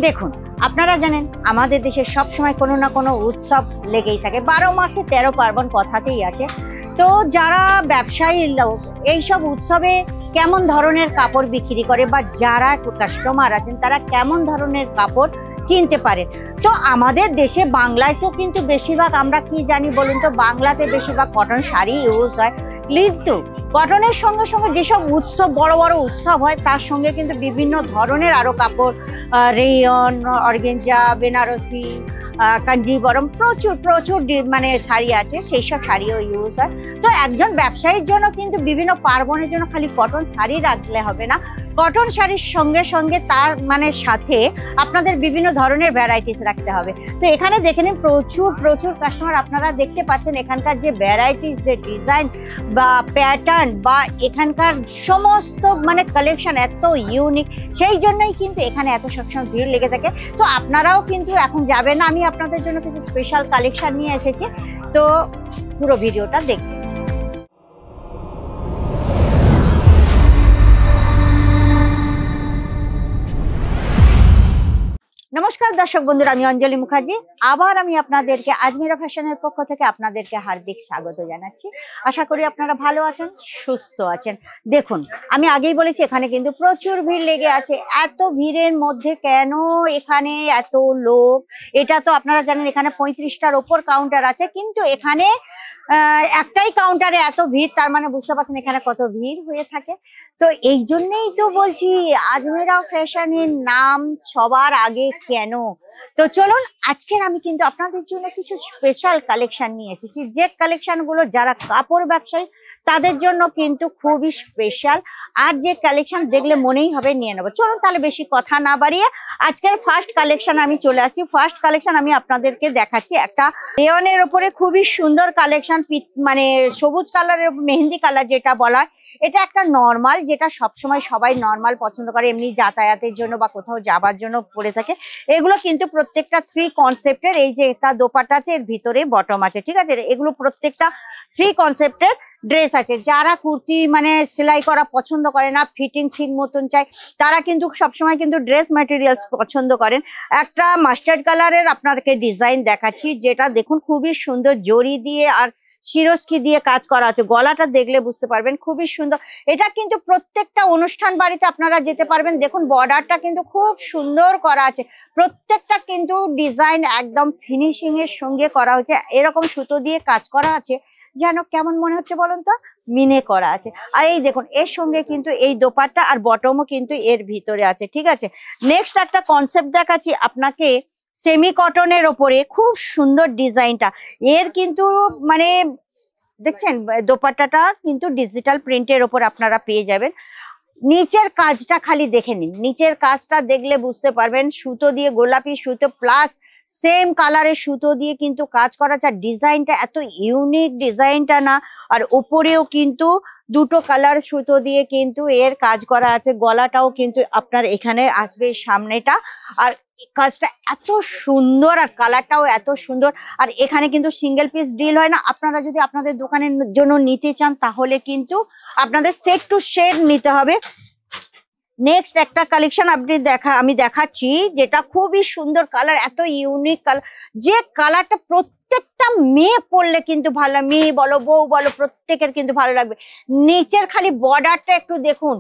দেখুন, আপনারা জানেন আমাদের দেশে সবসময় কোনো না কোনো উৎসব লেগেই থাকে, 12 মাসে 13 পার্বণ কথাতেই আছে। তো যারা ব্যবসায়ী লোক এইসব উৎসবে কেমন ধরনের কাপড় বিক্রি করে বা যারা কাস্টমার আছেন তারা কেমন ধরনের কাপড় কিনতে পারে। তো আমাদের দেশে বাংলায় তো কিন্তু বেশিরভাগ আমরা কি জানি বলুন তো, বাংলাতে বেশিরভাগ কটন শাড়ি ইউজ হয়, কিন্তু কটনের সঙ্গে সঙ্গে যেসব উৎসব বড় বড় উৎসব হয় তার সঙ্গে কিন্তু বিভিন্ন ধরনের আরো কাপড়, রেয়ন, অর্গেঞ্জা, বেনারসি, কাঞ্জিবরম, প্রচুর প্রচুর মানে শাড়ি আছে, সেই সব শাড়িও ইউজ হয়। তো একজন ব্যবসায়ীর জন্য কিন্তু বিভিন্ন পার্বণের জন্য খালি কটন শাড়ি রাখলে হবে না, কটন শাড়ির সঙ্গে সঙ্গে তার মানে সাথে আপনাদের বিভিন্ন ধরনের ভ্যারাইটিস রাখতে হবে। তো এখানে দেখে নিন প্রচুর প্রচুর কাস্টমার, আপনারা দেখতে পাচ্ছেন এখানকার যে ভ্যারাইটিস, যে ডিজাইন বা প্যাটার্ন বা এখানকার সমস্ত মানে কালেকশন এত ইউনিক, সেই জন্যই কিন্তু এখানে এত সবসময় ভিড় লেগে থাকে। তো আপনারাও কিন্তু এখন যাবেন না, আমি আপনাদের জন্য কিছু স্পেশাল কালেকশন নিয়ে এসেছি, তো পুরো ভিডিওটা দেখবেন। নমস্কার দর্শক বন্ধুরা, আমি অঞ্জলি মুখার্জি। আবার আমি আপনাদেরকে আজমিরা ফ্যাশনের পক্ষ থেকে আপনাদেরকে হার্দিক স্বাগত জানাচ্ছি। আশা করি আপনারা ভালো আছেন, সুস্থ আছেন। দেখুন, আমি আগেই বলেছি এখানে কিন্তু প্রচুর ভিড় লেগে আছে। এত ভিড়ের মধ্যে কেন এখানে এত লোক, এটা তো আপনারা জানেন এখানে 35টার ওপর কাউন্টার আছে, কিন্তু এখানে একটাই কাউন্টারে এত ভিড়, তার মানে বুঝতে পারছেন এখানে কত ভিড় হয়ে থাকে। তো এই জন্যই তো বলছি আজমিরা ফ্যাশনের নাম সবার আগে কেন। তো চলুন, আজকের আমি কিন্তু আপনাদের জন্য কিছু স্পেশাল কালেকশন নিয়ে এসেছি, যে কালেকশন গুলো যারা কাপড় ব্যবসায়ী তাদের জন্য কিন্তু খুবই স্পেশাল, আর যে কালেকশন দেখলে মনেই হবে নিয়ে নেবো। চলুন তাহলে বেশি কথা না বাড়িয়ে আজকের ফার্স্ট কালেকশন আমি চলে আসি। ফার্স্ট কালেকশন আমি আপনাদেরকে দেখাচ্ছি একটা রেয়নের ওপরে খুবই সুন্দর কালেকশন, মানে সবুজ কালারের মেহেন্দি কালার যেটা বলা হয়। এটা একটা নর্মাল, যেটা সবসময় সবাই নর্মাল পছন্দ করে, এমনি যাতায়াতের জন্য বা কোথাও যাবার জন্য পরে থাকে। এগুলো কিন্তু প্রত্যেকটা 3 কনসেপ্টের, এই যে একটা দোপাট্টা আছে, এর ভিতরে বটম আছে, ঠিক আছে। এগুলো প্রত্যেকটা 3 কনসেপ্টের ড্রেস আছে। যারা কুর্তি মানে সেলাই করা পছন্দ করে না, ফিটিং ঠিক মতন চাই, তারা কিন্তু সবসময় কিন্তু ড্রেস ম্যাটেরিয়ালস পছন্দ করেন। একটা মাস্টার্ড কালারের আপনাদেরকে ডিজাইন দেখাচ্ছি, যেটা দেখুন খুবই সুন্দর, জরি দিয়ে আর শিরস্কি দিয়ে কাজ করা আছে। গলাটা দেখলে বুঝতে পারবেন খুবই সুন্দর। এটা কিন্তু প্রত্যেকটা অনুষ্ঠান বাড়িতে আপনারা যেতে পারবেন। দেখুন বর্ডারটা কিন্তু খুব সুন্দর করা আছে, প্রত্যেকটা কিন্তু ডিজাইন একদম ফিনিশিং এর সঙ্গে করা হয়েছে। এরকম সুতো দিয়ে কাজ করা আছে, যেন কেমন মনে হচ্ছে বলুন তো, মিনে করা আছে। আর এই দেখুন এর সঙ্গে কিন্তু এই দোপাট্টা আর বটমও কিন্তু এর ভিতরে আছে, ঠিক আছে। নেক্সট একটা কনসেপ্ট দেখাচ্ছি আপনাকে, সেমি কটনের ওপরে খুব সুন্দর ডিজাইনটা। এর কিন্তু মানে দেখছেন দোপাট্টাটা কিন্তু ডিজিটাল প্রিন্টের ওপর আপনারা পেয়ে যাবেন। নিচের কাজটা খালি দেখে নিন, নিচের কাজটা দেখলে বুঝতে পারবেন সুতো দিয়ে, গোলাপি সুতো প্লাস সেম কালারের সুতো দিয়ে কিন্তু কাজ করা আছে। ডিজাইনটা এত ইউনিক ডিজাইনটা না, আর উপরেও কিন্তু দুটো কালার সুতো দিয়ে কিন্তু এর কাজ করা আছে। গলাটাও কিন্তু আপনার এখানে আসবে সামনেটা, আর কাজটা এত সুন্দর আর কালারটাও এত সুন্দর। আর এখানে কিন্তু সিঙ্গেল পিস ডিল হয় না, আপনারা যদি আপনাদের দোকানের জন্য নিতে চান তাহলে কিন্তু আপনাদের সেট টু সেট নিতে হবে। নেক্সট একটা কালেকশন আমি দেখাচ্ছি, যেটা খুবই সুন্দর কালার, এত ইউনিক কালার, যে কালারটা প্রত্যেকটা মেয়ে পরলে কিন্তু ভালো, মেয়ে বলো বউ বলো প্রত্যেকের কিন্তু ভালো লাগবে। নিচের খালি বর্ডারটা একটু দেখুন,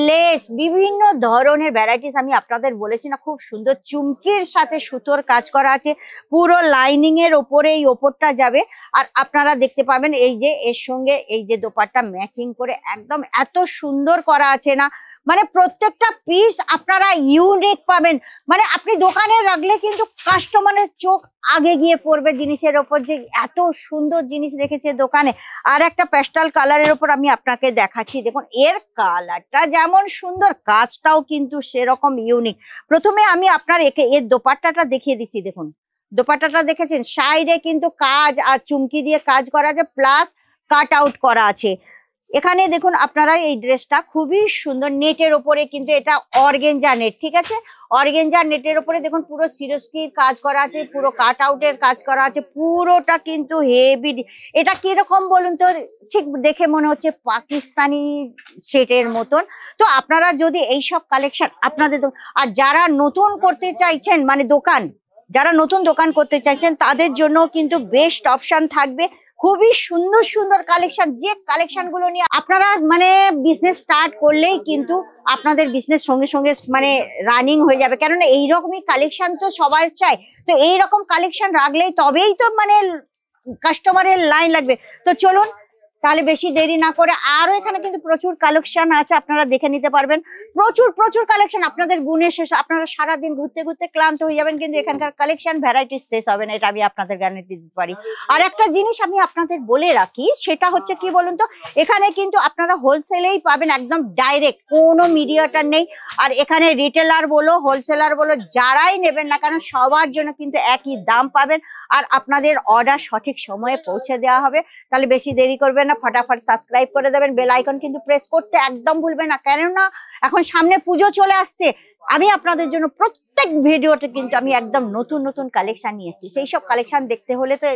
লেস বিভিন্ন ধরনের ভ্যারাইটিস, আমি আপনাদের বলেছি না খুব সুন্দর, চুমকির সাথে সুতোর কাজ করা আছে, পুরো লাইনিং এর ওপরে এই ওপরটা যাবে। আর আপনারা দেখতে পাবেন এই যে এর সঙ্গে এই যে দোপাট্টা ম্যাচিং করে একদম এত সুন্দর করা আছে না, মানে প্রত্যেকটা পিস আপনারা ইউনিক পাবেন। মানে আপনি দোকানে রাখলে কিন্তু কাস্টমারের চোখ আগে গিয়ে পড়বে জিনিসের ওপর, যে এত সুন্দর জিনিস রেখেছে দোকানে। আর একটা প্যাস্টেল কালারের ওপর আমি আপনাকে দেখাচ্ছি, দেখুন এর কালারটা যেমন সুন্দর, কাজটাও কিন্তু সেরকম ইউনিক। প্রথমে আমি আপনার এর দোপাট্টাটা দেখিয়ে দিচ্ছি। দেখুন দোপাট্টাটা দেখেছেন, সাইডে কিন্তু কাজ আর চুমকি দিয়ে কাজ করা আছে, প্লাস কাট আউট করা আছে। এখানে দেখুন আপনারা এই ড্রেসটা খুবই সুন্দর নেটের ওপরে, কিন্তু এটা অর্গেঞ্জা নেট, ঠিক আছে? অর্গেঞ্জা নেটের ওপরে দেখুন পুরো সিরোস্কির কাজ করা আছে, পুরো কাট আউটের কাজ করা আছে, পুরোটা কিন্তু হেভি। এটা কিরকম বলুন তো, ঠিক দেখে মনে হচ্ছে পাকিস্তানি সেটের মতন। তো আপনারা যদি এইসব কালেকশন আপনাদের আর যারা নতুন করতে চাইছেন মানে দোকান, যারা নতুন দোকান করতে চাইছেন তাদের জন্য কিন্তু বেস্ট অপশন থাকবে। খুবই সুন্দর সুন্দর কালেকশন, যে কালেকশন গুলো নিয়ে আপনারা মানে বিজনেস স্টার্ট করলেই কিন্তু আপনাদের বিজনেস সঙ্গে সঙ্গে মানে রানিং হয়ে যাবে। কেননা এইরকমই কালেকশন তো সবাই চায়, তো এইরকম কালেকশন রাখলেই তবেই তো মানে কাস্টমারের লাইন লাগবে। তো চলুন তাহলে বেশি দেরি না করে, আরো এখানে কিন্তু প্রচুর কালেকশন আছে, আপনারা দেখে নিতে পারবেন। প্রচুর প্রচুর কালেকশন, আপনাদের গুণে শেষ, আপনারা সারাদিন ঘুরতে ঘুরতে ক্লান্ত হয়ে যাবেন, কিন্তু এখানকার কালেকশন ভ্যারাইটি শেষ হবে না, এটা আমি আপনাদের গ্যারান্টি দিতে পারি। আর একটা জিনিস আমি আপনাদের বলে রাখি, সেটা হচ্ছে কি বলুন তো, এখানে কিন্তু আপনারা হোলসেলেই পাবেন, একদম ডাইরেক্ট, কোনো মিডিয়াটার নেই। আর এখানে রিটেলার বলো হোলসেলার বলো যারাই নেবেন না কেন সবার জন্য কিন্তু একই দাম পাবেন, আর আপনাদের অর্ডার সঠিক সময়ে পৌঁছে দেওয়া হবে। তাহলে বেশি দেরি করবেন না, ফটাফট সাবস্ক্রাইব করে দেবেন, বেল আইকন কিন্তু প্রেস করতে একদম ভুলবেন না, কেননা এখন সামনে পুজো চলে আসছে। আমি আপনাদের জন্য প্রত্যেক ভিডিওতে কিন্তু আমি একদম নতুন নতুন কালেকশন নিয়ে এসেছি, সেই সব কালেকশন দেখতে হলে তো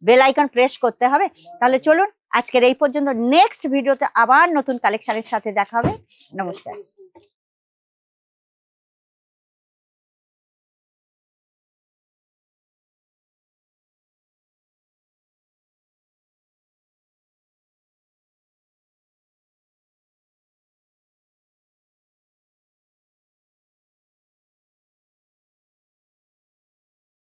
বেল আইকন প্রেস করতে হবে। তাহলে চলুন আজকের এই পর্যন্ত, নেক্সট ভিডিওতে আবার নতুন কালেকশনের সাথে দেখা হবে। নমস্কার।